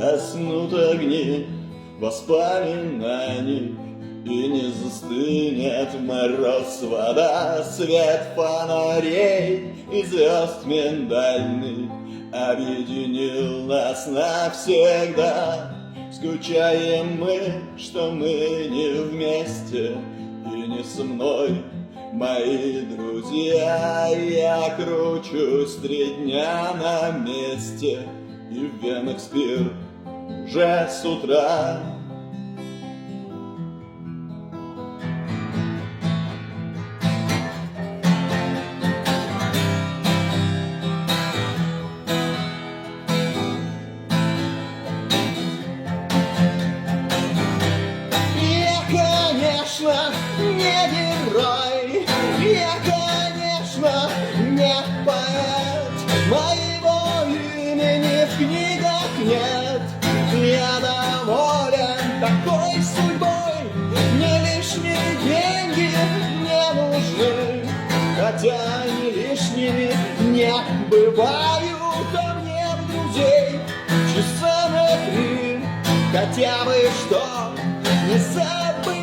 гаснут огни воспоминаний, и не застынет в мороз вода. Свет фонарей и звезд миндальный объединил нас навсегда. Скучаем мы, что мы не вместе и не со мной, мои друзья. Я кручусь 3 дня на месте, и в венах спирт уже с утра. Не герой, я, конечно, не поэт, моего имени в книгах нет. Я доволен такой судьбой, мне лишние деньги не нужны, хотя они лишними не бывают, а мне в друзей часа на 3, хотя бы что не забыть.